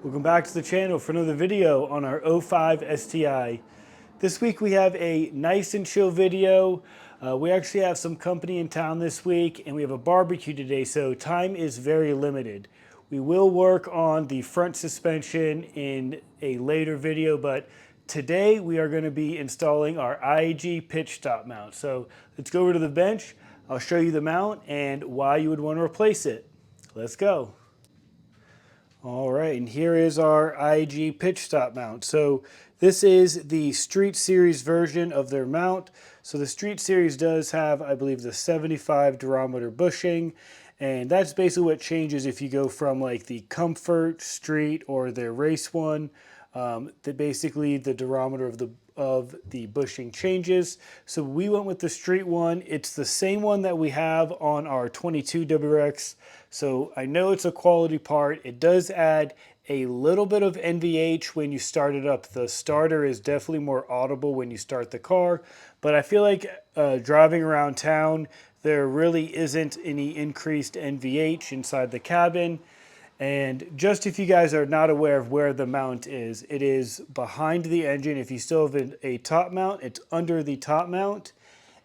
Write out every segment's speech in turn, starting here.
Welcome back to the channel for another video on our 05 STI. This week we have a nice and chill video. We actually have some company in town this week and we have a barbecue today, so time is very limited. We will work on the front suspension in a later video, but today we are going to be installing our IAG Pitch Stop mount. So let's go over to the bench. I'll show you the mount and why you would want to replace it. Let's go. All right, and here is our IAG Pitch Stop mount. So this is the Street Series version of their mount. So the Street Series does have, I believe, the 75 durometer bushing, and that's basically what changes if you go from like the Comfort, Street, or their Race one. Basically the durometer of the bushing changes. So we went with the Street one. It's the same one that we have on our 22 WRX. So I know it's a quality part. It does add a little bit of NVH when you start it up. The starter is definitely more audible when you start the car, but I feel like driving around town, there really isn't any increased NVH inside the cabin. And just if you guys are not aware of where the mount is, it is behind the engine. If you still have a top mount, it's under the top mount,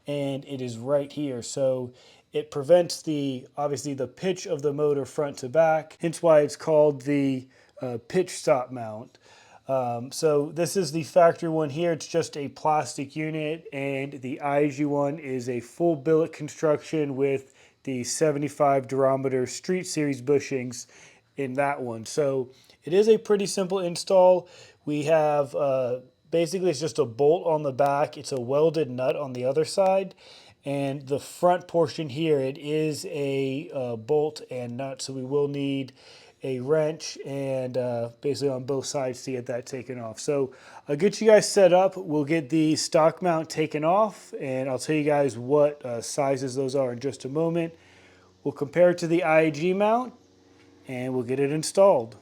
and it is right here. So it prevents obviously the pitch of the motor front to back, hence why it's called the pitch stop mount. So this is the factory one here. It's just a plastic unit, and the IAG one is a full billet construction with the 75 durometer Street Series bushings in that one. So it is a pretty simple install. We have basically it's just a bolt on the back. It's a welded nut on the other side. And the front portion here, it is a bolt and nut, so we will need a wrench and basically on both sides to get that taken off. So I'll get you guys set up. We'll get the stock mount taken off, and I'll tell you guys what sizes those are in just a moment. We'll compare it to the IAG mount, and we'll get it installed.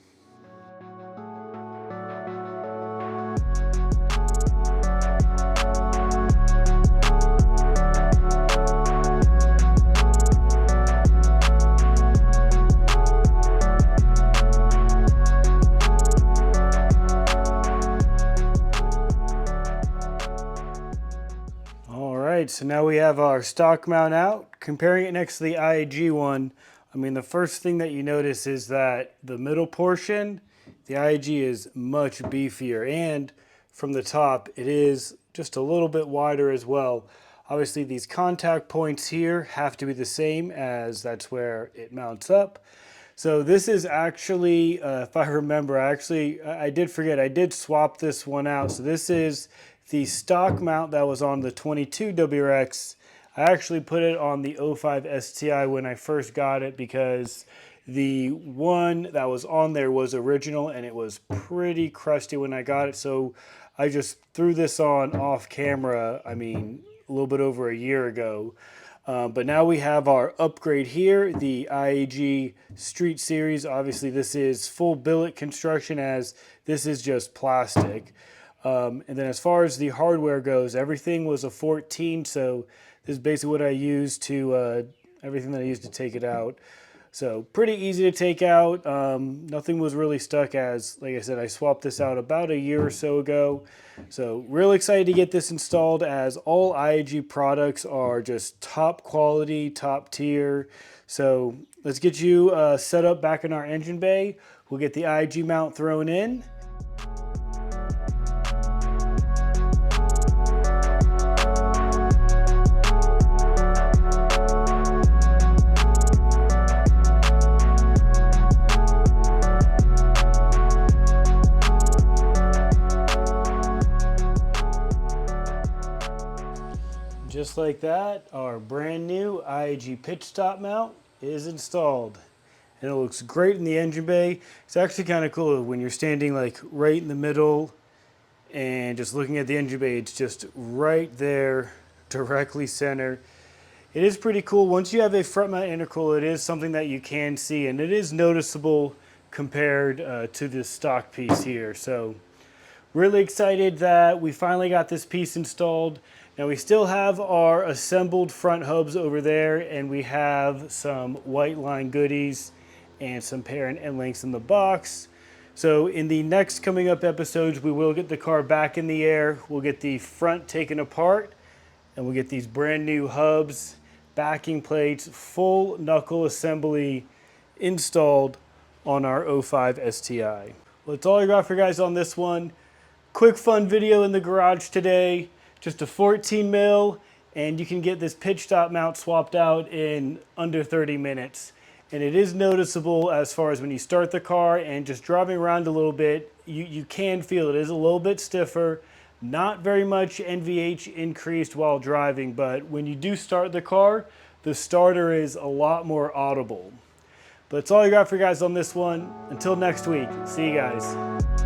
So now we have our stock mount out. Comparing it next to the IAG one, I mean, the first thing that you notice is that the middle portion, the IAG is much beefier, and from the top, it is just a little bit wider as well. Obviously, these contact points here have to be the same, as that's where it mounts up. So this is actually, if I remember, I did forget, I did swap this one out. So this is the stock mount that was on the 22 WRX. I actually put it on the 05 STI when I first got it because the one that was on there was original and it was pretty crusty when I got it. So I just threw this on off camera, I mean, a little bit over a year ago. But now we have our upgrade here, the IAG Street Series. Obviously this is full billet construction, as this is just plastic. And then as far as the hardware goes, everything was a 14, so this is basically what I used to, everything that I used to take it out. So pretty easy to take out. Nothing was really stuck, as, like I said, I swapped this out about a year or so ago. So really excited to get this installed, as all IAG products are just top quality, top tier. So let's get you set up back in our engine bay. We'll get the IAG mount thrown in. Just like that, our brand new IAG Pitch Stop mount is installed. And it looks great in the engine bay. It's actually kind of cool when you're standing like right in the middle and just looking at the engine bay. It's just right there, directly center. It is pretty cool. Once you have a front mount intercooler, it is something that you can see, and it is noticeable compared to the stock piece here. So really excited that we finally got this piece installed. Now we still have our assembled front hubs over there, and we have some white line goodies and some parent end links in the box. So in the next coming up episodes, we will get the car back in the air. We'll get the front taken apart, and we'll get these brand new hubs, backing plates, full knuckle assembly installed on our 05 STI. Well, that's all I got for you guys on this one. Quick fun video in the garage today. Just a 14 mil, and you can get this pitch stop mount swapped out in under 30 minutes. And it is noticeable as far as when you start the car and just driving around a little bit, you can feel it is a little bit stiffer. Not very much NVH increased while driving, but when you do start the car, the starter is a lot more audible. But that's all I got for you guys on this one. Until next week, see you guys.